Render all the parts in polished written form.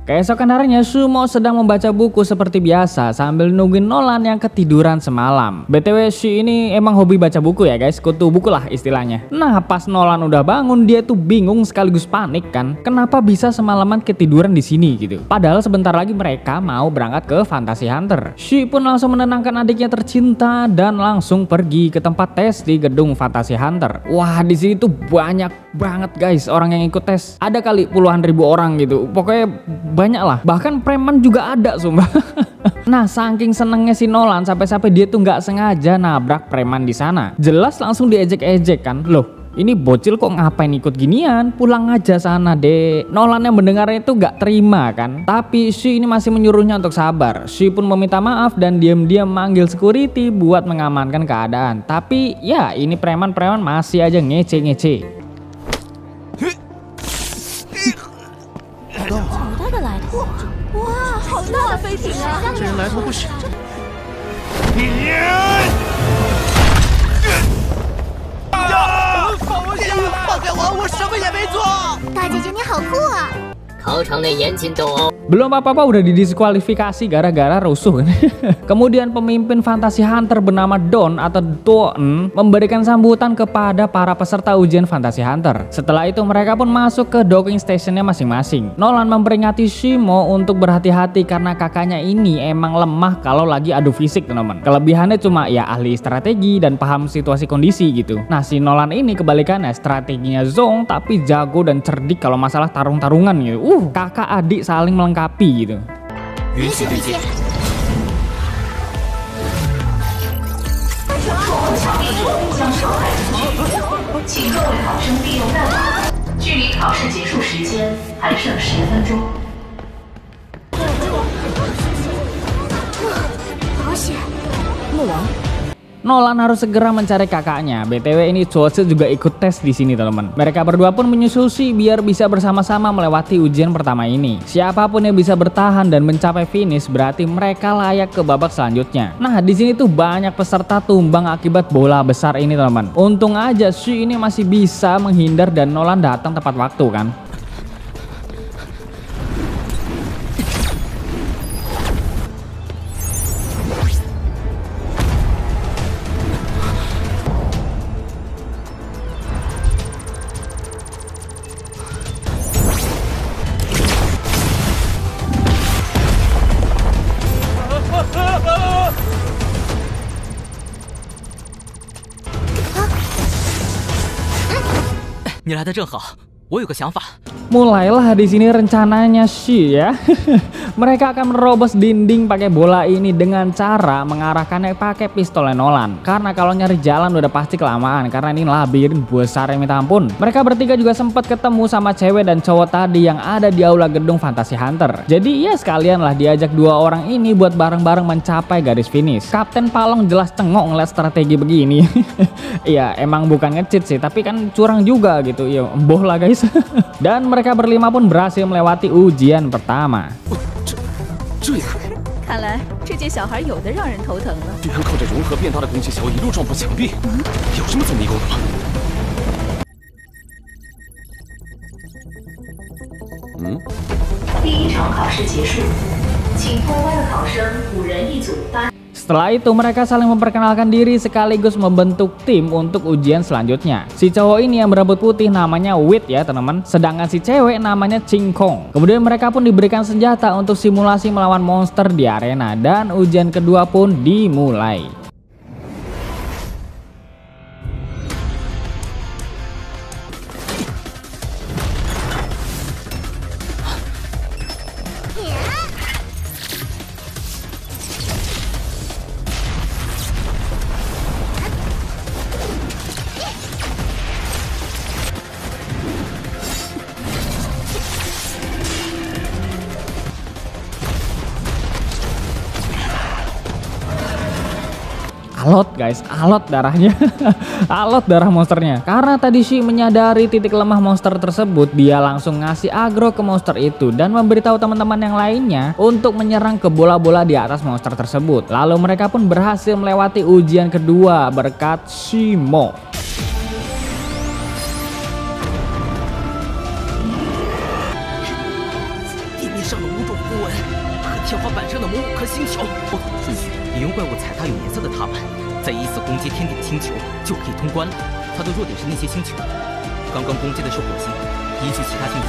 Keesokan harinya Sumo sedang membaca buku seperti biasa sambil nungguin Nolan yang ketiduran semalam. BTW Shi ini emang hobi baca buku ya guys, kutu buku lah istilahnya. Nah pas Nolan udah bangun dia tuh bingung sekaligus panik kan, kenapa bisa semalaman ketiduran di sini gitu. Padahal sebentar lagi mereka mau berangkat ke Fantasy Hunter. Shi pun langsung menenangkan adiknya tercinta dan langsung pergi ke tempat tes di gedung Fantasy Hunter. Wah di sini tuh banyak banget guys orang yang ikut tes. Ada kali puluhan ribu orang gitu. Pokoknya banyak lah. Bahkan preman juga ada sumpah. Nah saking senengnya si Nolan sampai-sampai dia tuh nggak sengaja nabrak preman di sana. Jelas langsung diejek-ejek kan. Loh ini bocil kok ngapain ikut ginian? Pulang aja sana deh. Nolan yang mendengarnya itu gak terima kan. Tapi Shi ini masih menyuruhnya untuk sabar. Shi pun meminta maaf dan diam-diam manggil security buat mengamankan keadaan. Tapi ya ini preman-preman masih aja ngece-ngece. 哇，好大的飞艇啊！这人来头不小。 放开我！我什么也没做。大姐姐你好酷啊！ 考场内严禁斗殴。 Belum apa-apa udah didiskualifikasi gara-gara rusuh. Kemudian pemimpin Fantasy Hunter bernama Don atau Don memberikan sambutan kepada para peserta ujian Fantasy Hunter. Setelah itu mereka pun masuk ke docking stationnya masing-masing. Nolan memperingati Shimo untuk berhati-hati karena kakaknya ini emang lemah kalau lagi adu fisik teman-teman. Kelebihannya cuma ya ahli strategi dan paham situasi kondisi gitu. Nah si Nolan ini kebalikannya, strateginya zonk tapi jago dan cerdik kalau masalah tarung-tarungan gitu. Kakak adik saling melengkapi gitu. 允许对接。请各位考生利用弹码，距离考试结束时间还剩10分钟。 好险！木王。 Nolan harus segera mencari kakaknya. BTW ini Chosu juga ikut tes di sini teman-teman. Mereka berdua pun menyusul Shi biar bisa bersama-sama melewati ujian pertama ini. Siapapun yang bisa bertahan dan mencapai finish berarti mereka layak ke babak selanjutnya. Nah di sini tuh banyak peserta tumbang akibat bola besar ini teman-teman. Untung aja Shi ini masih bisa menghindar dan Nolan datang tepat waktu kan. Mulailah di sini rencananya Shi ya. Mereka akan merobos dinding pakai bola ini dengan cara mengarahkannya pakai pistol Nolan. Karena kalau nyari jalan udah pasti kelamaan karena ini labirin besar yang minta ampun. Mereka bertiga juga sempat ketemu sama cewek dan cowok tadi yang ada di aula gedung Fantasy Hunter. Jadi ya sekalian lah diajak dua orang ini buat bareng-bareng mencapai garis finish. Kapten Palong jelas cengok ngeliat strategi begini. Iya emang bukan nge-cheat sih tapi kan curang juga gitu. Ya boh lah guys. Dan mereka berlima pun berhasil melewati ujian pertama. 看来这届小孩有的让人头疼了。居然靠着融合变大的攻击球一路撞破墙壁，有这么做迷宫的吗？第一场考试结束，请通关的考生5人一组8。 Setelah itu mereka saling memperkenalkan diri sekaligus membentuk tim untuk ujian selanjutnya. Si cowok ini yang berambut putih namanya Wit ya teman-teman. Sedangkan si cewek namanya Cingkong. Kemudian mereka pun diberikan senjata untuk simulasi melawan monster di arena. Dan ujian kedua pun dimulai. Alot guys, alot darahnya. Alot darah monsternya. Karena tadi Shi menyadari titik lemah monster tersebut, dia langsung ngasih agro ke monster itu dan memberitahu teman-teman yang lainnya untuk menyerang ke bola-bola di atas monster tersebut. Lalu mereka pun berhasil melewati ujian kedua berkat Shimo. 上的5种符文和天花板上的某5颗星球。不同的顺序，引用怪物踩踏有颜色的踏板，再依次攻击天顶的星球，就可以通关了。它的弱点是那些星球，刚刚攻击的是火星，依据其他星球。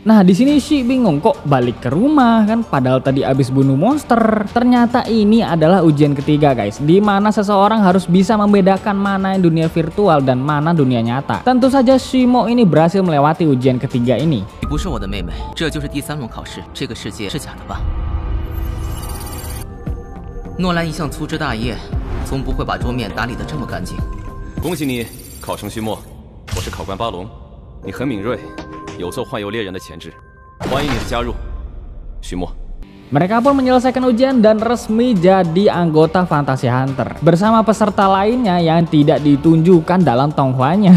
Nah, di sini Shi bingung kok balik ke rumah kan, padahal tadi abis bunuh monster. Ternyata ini adalah ujian ketiga guys, di mana seseorang harus bisa membedakan mana yang dunia virtual dan mana dunia nyata. Tentu saja Shimo ini berhasil melewati ujian ketiga ini. 你不是我的妹妹，这就是第3轮考试。这个世界是假的吧？诺兰一向粗枝大叶，从不会把桌面打理得这么干净。恭喜你，考生徐墨，我是考官巴龙，你很敏锐。 有做幻游猎人的潜质，欢迎你的加入，徐墨。 Mereka pun menyelesaikan ujian dan resmi jadi anggota Fantasy Hunter bersama peserta lainnya yang tidak ditunjukkan dalam tonghuanya.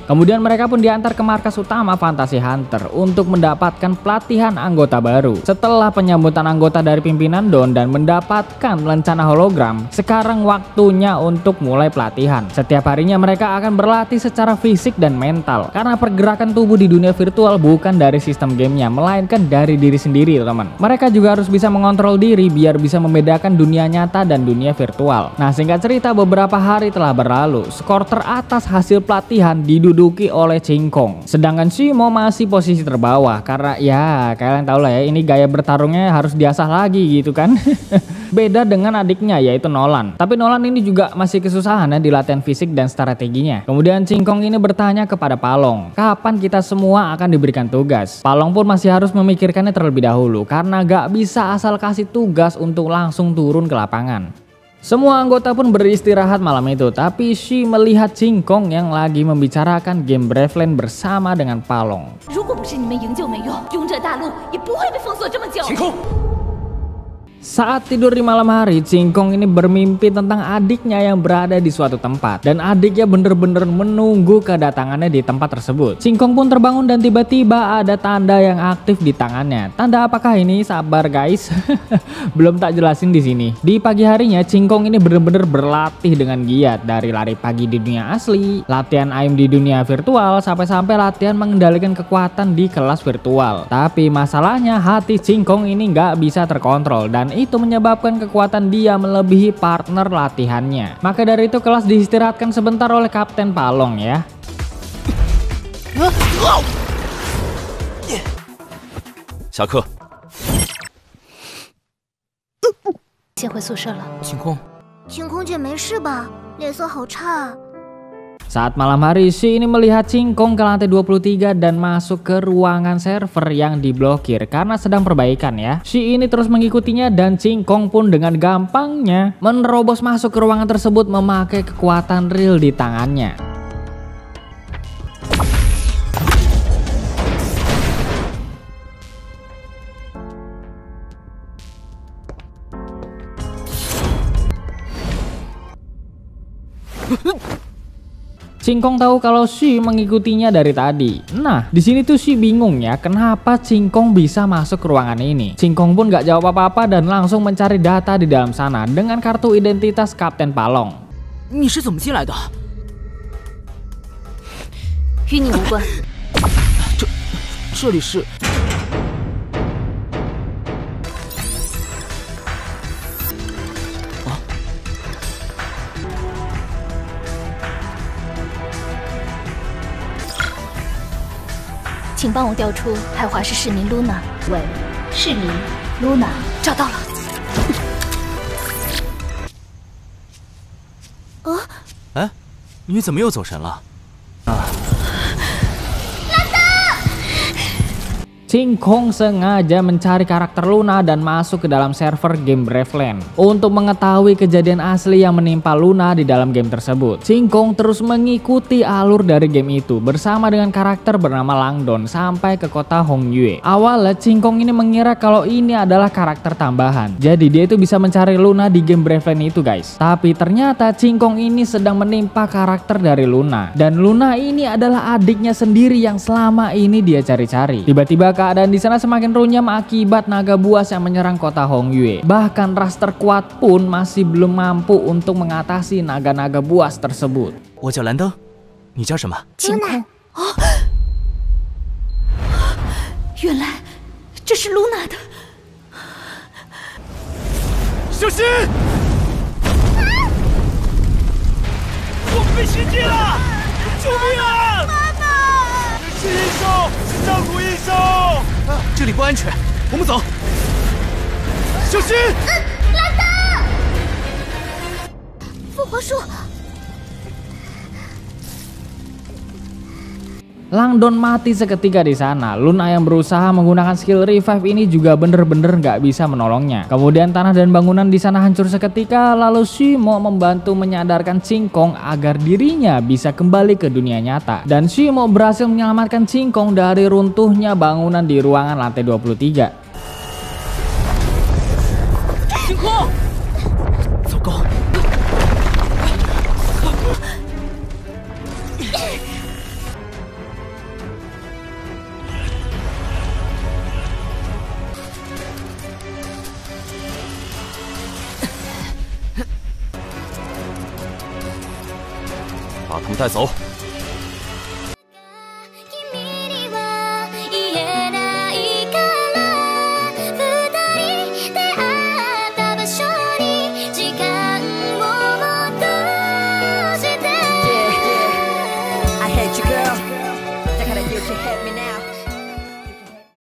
Kemudian mereka pun diantar ke markas utama Fantasy Hunter untuk mendapatkan pelatihan anggota baru. Setelah penyambutan anggota dari pimpinan Dawn dan mendapatkan lencana hologram, sekarang waktunya untuk mulai pelatihan. Setiap harinya mereka akan berlatih secara fisik dan mental, karena pergerakan tubuh di dunia virtual bukan dari sistem gamenya, melainkan dari diri sendiri teman. Mereka juga harus bisa mengontrol diri biar bisa membedakan dunia nyata dan dunia virtual. Nah, singkat cerita, beberapa hari telah berlalu, skor teratas hasil pelatihan diduduki oleh Cingkong, sedangkan Shimo masih posisi terbawah karena ya kalian tahu lah ya, ini gaya bertarungnya harus diasah lagi gitu kan. Beda dengan adiknya yaitu Nolan, tapi Nolan ini juga masih kesusahan ya di latihan fisik dan strateginya. Kemudian Cingkong ini bertanya kepada Palong, kapan kita semua akan diberikan tugas. Palong pun masih harus memikirkannya terlebih dahulu karena gak bisa asal kasih tugas untuk langsung turun ke lapangan. Semua anggota pun beristirahat malam itu, tapi Shi melihat Cingkong yang lagi membicarakan game Braveland bersama dengan Palong. 如果不是你们营救没用，勇者大陆也不会被封锁这么久。晴空。 Saat tidur di malam hari, Cingkong ini bermimpi tentang adiknya yang berada di suatu tempat. Dan adiknya bener-bener menunggu kedatangannya di tempat tersebut. Cingkong pun terbangun dan tiba-tiba ada tanda yang aktif di tangannya. Tanda apakah ini? Sabar guys. Belum tak jelasin di sini. Di pagi harinya, Cingkong ini bener-bener berlatih dengan giat. Dari lari pagi di dunia asli, latihan aim di dunia virtual, sampai-sampai latihan mengendalikan kekuatan di kelas virtual. Tapi masalahnya hati Cingkong ini nggak bisa terkontrol. Dan itu menyebabkan kekuatan dia melebihi partner latihannya. Maka dari itu kelas diistirahatkan sebentar oleh Kapten Palong ya. 下课。先回宿舍了。晴空，晴空姐没事吧？脸色好差。 Saat malam hari, Shi ini melihat Cingkong ke lantai 23 dan masuk ke ruangan server yang diblokir karena sedang perbaikan ya. Shi ini terus mengikutinya dan Cingkong pun dengan gampangnya menerobos masuk ke ruangan tersebut memakai kekuatan real di tangannya. Cingkong tahu kalau Shi mengikutinya dari tadi. Nah, di sini tuh Shi bingung ya, kenapa Cingkong bisa masuk ke ruangan ini. Cingkong pun gak jawab apa-apa dan langsung mencari data di dalam sana dengan kartu identitas Kapten Palong. 你是怎么进来的？与你无关。这里是。 请帮我调出海华市市民 Luna。喂，市民 Luna 找到了。哎，你怎么又走神了？ Cingkong sengaja mencari karakter Luna dan masuk ke dalam server game Braveland untuk mengetahui kejadian asli yang menimpa Luna di dalam game tersebut. Cingkong terus mengikuti alur dari game itu bersama dengan karakter bernama Langdon sampai ke kota Hongyue. Awalnya Cingkong ini mengira kalau ini adalah karakter tambahan, jadi dia itu bisa mencari Luna di game Braveland itu guys. Tapi ternyata Cingkong ini sedang menimpa karakter dari Luna, dan Luna ini adalah adiknya sendiri yang selama ini dia cari-cari. Tiba-tiba keadaan di sana semakin runyam akibat naga buas yang menyerang kota Hongyue. Bahkan ras terkuat pun masih belum mampu untuk mengatasi naga-naga buas tersebut. 我叫蓝灯，你叫什么？晴空。哦，原来这是露娜的。小心！我们被袭击了！救命啊！妈妈！是医生，是上古医生。这里不安全，我们走。小心！蓝灯！复活术。 Langdon mati seketika di sana. Luna yang berusaha menggunakan skill revive ini juga bener-bener nggak bisa menolongnya. Kemudian tanah dan bangunan di sana hancur seketika. Lalu Shimo membantu menyadarkan Qingkong agar dirinya bisa kembali ke dunia nyata. Dan Shimo berhasil menyelamatkan Qingkong dari runtuhnya bangunan di ruangan lantai 23. Qingkong! 糟糕！ 把他们带走。